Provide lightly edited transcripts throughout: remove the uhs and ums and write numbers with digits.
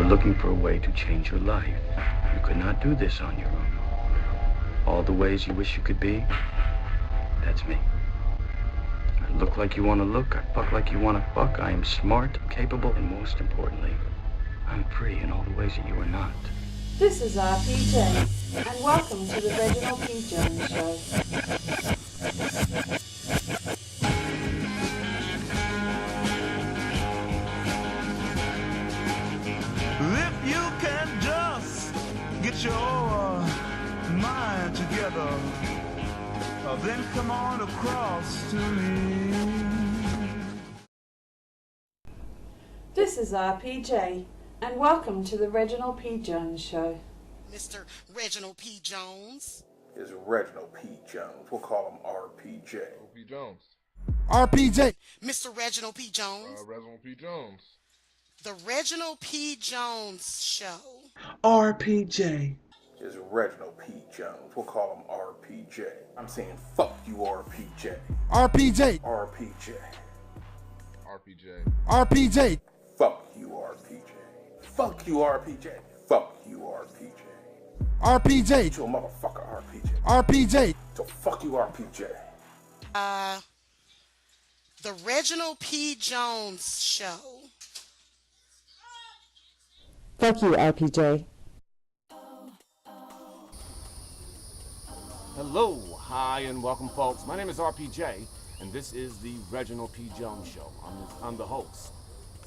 were looking for a way to change your life. You could not do this on your own. All the ways you wish you could be, that's me. I look like you want to look. I fuck like you want to fuck. I am smart, capable, and most importantly, I'm free in all the ways that you are not. This is RPJ, and welcome to the Reginald P. Jones Show. If you can just get your mind together, then come on across to me. This is RPJ, and welcome to the Reginald P. Jones Show. Mr. Reginald P. Jones. Is Reginald P. Jones. We'll call him RPJ. P. Jones. RPJ. Mr. Reginald P. Jones. Reginald P. Jones. The Reginald P. Jones Show. RPJ. Is Reginald P. Jones. We'll call him RPJ. I'm saying fuck you, RPJ. RPJ. RPJ. RPJ. RPJ. Fuck you, RPJ. Fuck you, RPJ. Fuck you, RPJ. RPJ. You a motherfucker, RPJ. RPJ. So fuck you, RPJ. The Reginald P. Jones Show. Fuck you, RPJ. Hello, hi, and welcome, folks. My name is RPJ, and this is the Reginald P. Jones Show. I'm the host.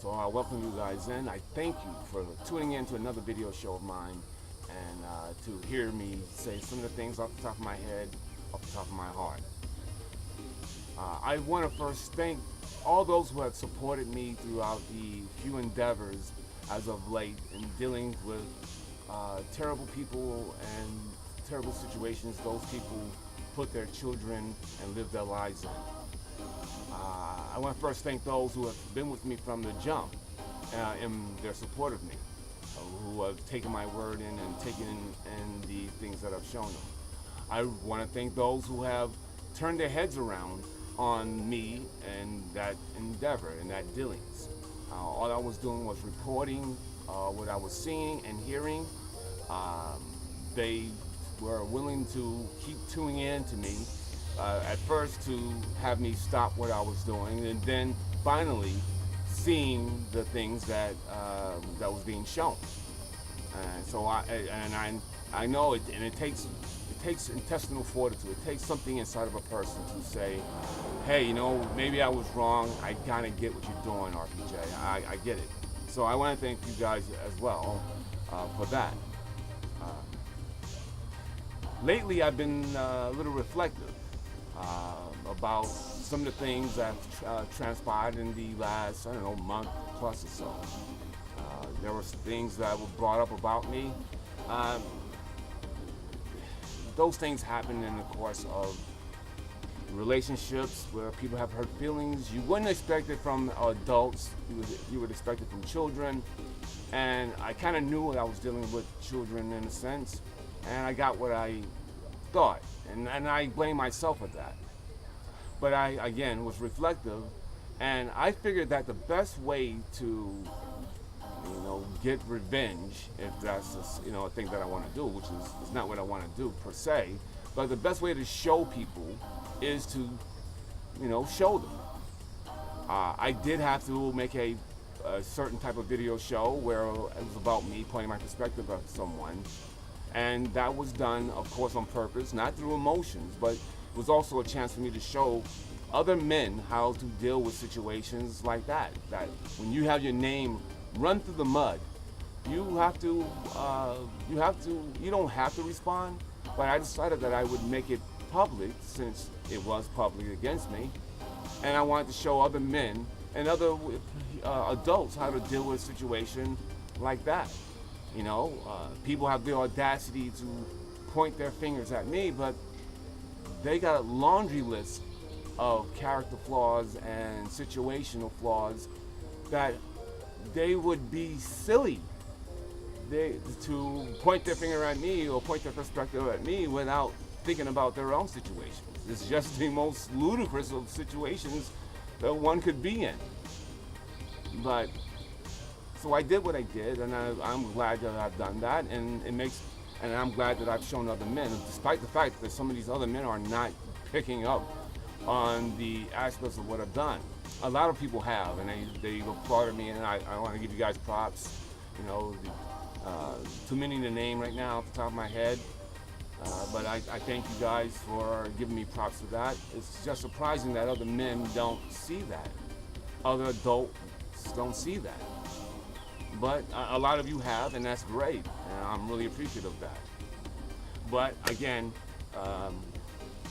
So I welcome you guys in. I thank you for tuning in to another video show of mine and to hear me say some of the things off the top of my head, off the top of my heart. I want to first thank all those who have supported me throughout the few endeavors as of late in dealing with terrible people and terrible situations those people put their children and live their lives in. I want to first thank those who have been with me from the jump in their support of me, who have taken my word in and taken in the things that I've shown them. I want to thank those who have turned their heads around on me and that endeavor and that dealings. All I was doing was reporting what I was seeing and hearing. They were willing to keep tuning in to me, at first to have me stop what I was doing, and then finally seeing the things that that was being shown. And so I know it, and it takes intestinal fortitude. It takes something inside of a person to say, hey, you know, maybe I was wrong. I kind of get what you're doing, RPJ. I get it. So I want to thank you guys as well for that. Lately, I've been a little reflective about some of the things that transpired in the last, month plus or so. There were some things that were brought up about me. Those things happen in the course of relationships where people have hurt feelings. You wouldn't expect it from adults. You would expect it from children. And I kind of knew what I was dealing with children in a sense. And I got what I thought, and I blame myself for that. But I, again, was reflective, and I figured that the best way to, get revenge, if that's a thing that I want to do, which is not what I want to do per se, but the best way to show people is to, show them. I did have to make a certain type of video show where it was about me pointing my perspective of someone. And that was done, of course, on purpose, not through emotions, but it was also a chance for me to show other men how to deal with situations like that. That when you have your name run through the mud, you don't have to respond, but I decided that I would make it public since it was public against me. And I wanted to show other men and other adults how to deal with a situation like that. People have the audacity to point their fingers at me, but they got a laundry list of character flaws and situational flaws that they would be silly to point their finger at me or point their perspective at me without thinking about their own situations. It's just the most ludicrous of situations that one could be in. But So I did what I did, and I'm glad that I've done that, and I'm glad that I've shown other men, despite the fact that some of these other men are not picking up on the aspects of what I've done. A lot of people have, and they applauded me, and I want to give you guys props. You know, too many to name right now off the top of my head, but I thank you guys for giving me props for that. It's just surprising that other men don't see that. Other adults don't see that. But a lot of you have, and that's great, and I'm really appreciative of that. But again,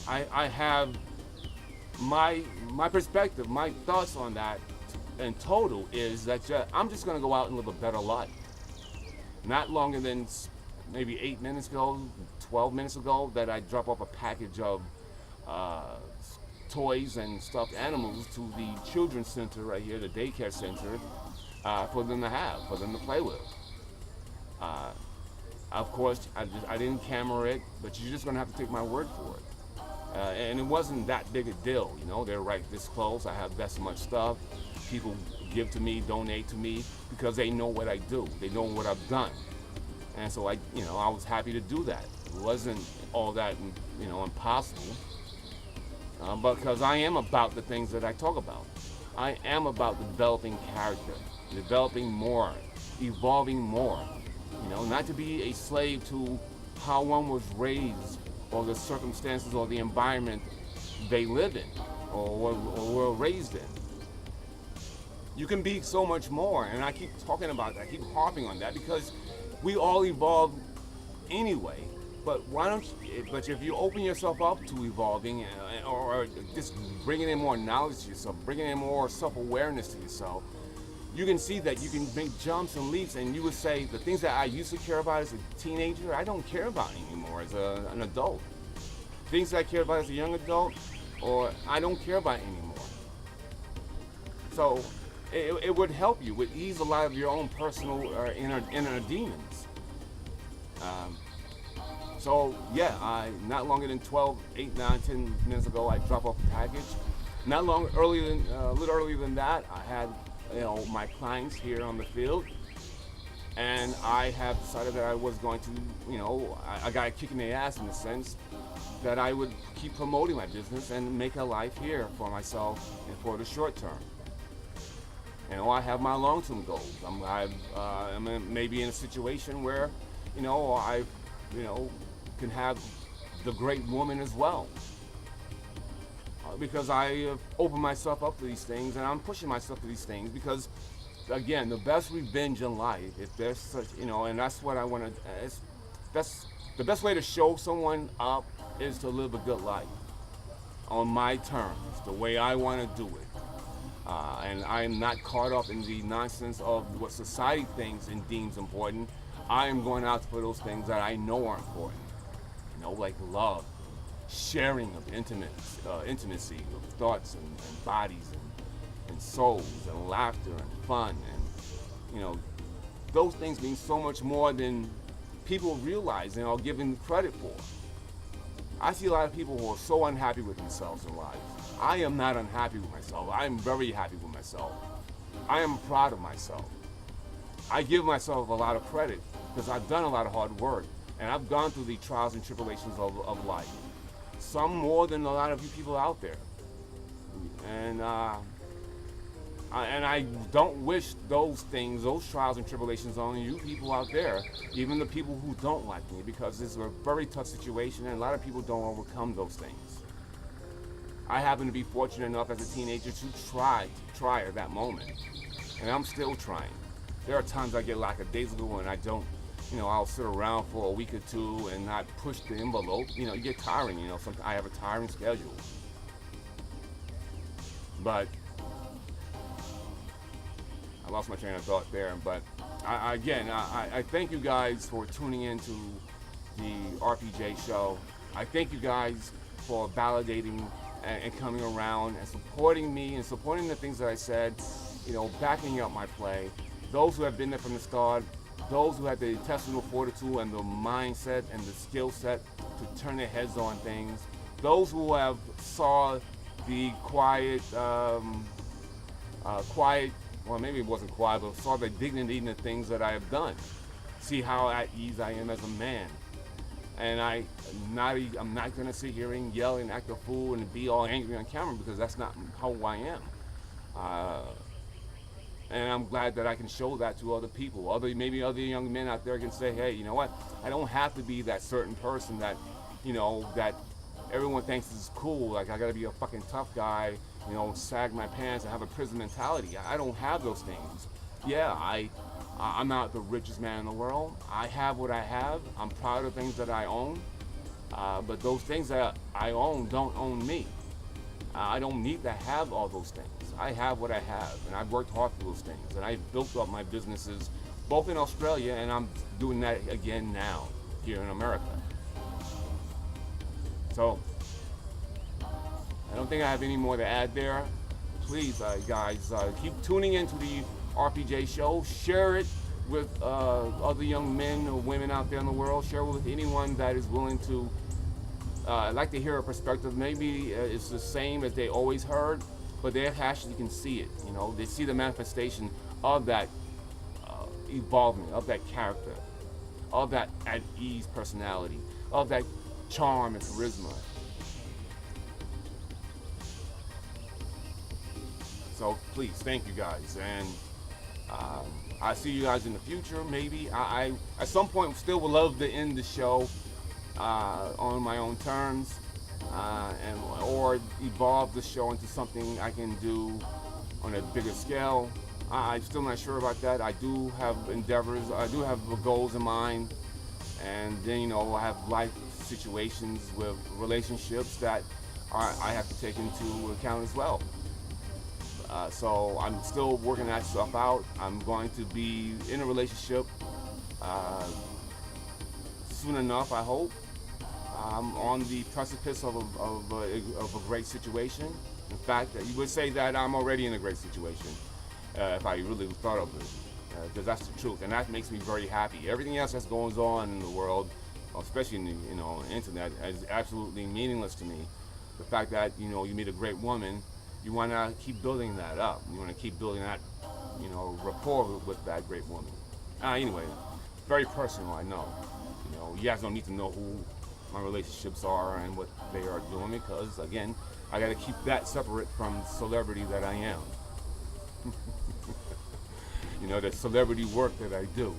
I have my perspective, my thoughts on that in total is that I'm just going to go out and live a better life. Not longer than maybe 8 minutes ago, 12 minutes ago, that I drop off a package of toys and stuffed animals to the children's center right here, the daycare center, for them to have, for them to play with. Of course, I didn't camera it, but you're just going to have to take my word for it. And it wasn't that big a deal, you know. They're right this close. I have that much stuff. People give to me, donate to me, because they know what I do. They know what I've done. And so I was happy to do that. It wasn't all that, impossible. Because I am about the things that I talk about. I am about developing character, developing more, evolving more. You know, not to be a slave to how one was raised, or the circumstances or the environment they live in or were raised in. You can be so much more, and I keep talking about that, I keep harping on that, because we all evolve anyway. But but if you open yourself up to evolving, or just bringing in more knowledge to yourself, bringing in more self-awareness to yourself, you can see that you can make jumps and leaps, and you would say the things that I used to care about as a teenager, I don't care about anymore as an adult. Things that I care about as a young adult, or I don't care about anymore. So it would help you, would ease a lot of your own personal inner demons. So yeah, not longer than 12, 8, 9, 10 minutes ago, I dropped off a package. A little earlier than that, I had my clients here on the field, and I have decided that I was going to, I got a kick in the ass in the sense that I would keep promoting my business and make a life here for myself and for the short term. I have my long-term goals. I'm maybe in a situation where, I, can have the great woman as well. Because I have opened myself up to these things, and I'm pushing myself to these things because, again, the best revenge in life, if there's such, and that's what I want to, that's the best way to show someone up is to live a good life on my terms, the way I want to do it. And I'm not caught up in the nonsense of what society thinks and deems important. I am going out for those things that I know are important, like love, sharing of intimacy of thoughts and bodies and souls and laughter and fun, and those things mean so much more than people realize and are given credit for. I see a lot of people who are so unhappy with themselves in life. I am not unhappy with myself. I am very happy with myself. I am proud of myself. I give myself a lot of credit because I've done a lot of hard work, and I've gone through the trials and tribulations of life. Some more than a lot of you people out there. And I don't wish those things, those trials and tribulations on you people out there, even the people who don't like me, because this is a very tough situation and a lot of people don't overcome those things. I happen to be fortunate enough as a teenager to try at that moment. And I'm still trying. There are times I get lackadaisical and I don't, I'll sit around for a week or two and not push the envelope. You get tiring, I have a tiring schedule. But I lost my train of thought there. But I thank you guys for tuning into the RPJ show. I thank you guys for validating and coming around and supporting me and supporting the things that I said, backing up my play. Those who have been there from the start, those who have the intestinal fortitude and the mindset and the skill set to turn their heads on things, those who have saw the quiet well, maybe it wasn't quiet, but saw the dignity in the things that I have done. See how at ease I am as a man. And I'm not gonna sit here and yell and act a fool and be all angry on camera, because that's not how I am. And I'm glad that I can show that to other people. Maybe other young men out there can say, hey, you know what? I don't have to be that certain person that, you know, that everyone thinks is cool. Like, I gotta be a fucking tough guy, you know, sag my pants and have a prison mentality. I don't have those things. Yeah, I'm not the richest man in the world. I have what I have. I'm proud of things that I own. But those things that I own don't own me. I don't need to have all those things. I have what I have, and I've worked hard for those things, and I've built up my businesses both in Australia, and I'm doing that again now here in America. So I don't think I have any more to add there. Please, guys, keep tuning into the RPJ show. Share it with other young men or women out there in the world. Share it with anyone that is willing to like to hear a perspective. Maybe it's the same as they always heard, but they actually can see it. You know, they see the manifestation of that evolvement, of that character, of that at ease personality, of that charm and charisma. So please, thank you guys, and I see you guys in the future. Maybe I at some point still would love to end the show on my own terms, or evolve the show into something I can do on a bigger scale. I'm still not sure about that. I do have endeavors, I do have goals in mind, and then, you know, I have life situations with relationships that I have to take into account as well. So I'm still working that stuff out. I'm going to be in a relationship soon enough, I hope. I'm on the precipice of a great situation. In fact, you would say that I'm already in a great situation if I really thought of it, because that's the truth, and that makes me very happy. Everything else that's going on in the world, especially in the, you know, internet, is absolutely meaningless to me. The fact that, you know, you meet a great woman, you want to keep building that up. You want to keep building that, you know, rapport with that great woman. Anyway, very personal, I know. You know, you guys don't need to know who my relationships are and what they are doing, because, again, I got to keep that separate from the celebrity that I am. You know, the celebrity work that I do,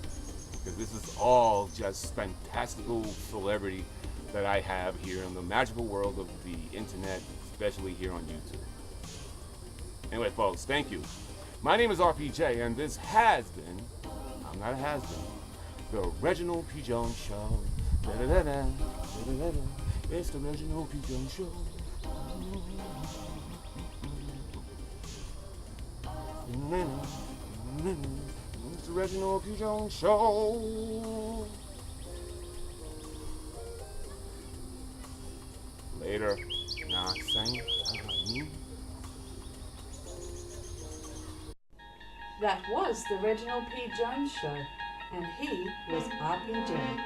because this is all just fantastical celebrity that I have here in the magical world of the internet, especially here on YouTube. Anyway, folks, thank you. My name is RPJ, and this has been, I'm not a has-been, the Reginald P. Jones Show. Da-da-da-da, da-da-da-da. It's the Reginald P. Jones Show. It's the Reginald P. Jones Show. Later. Nah, same. That was the Reginald P. Jones Show, and he was RPJ.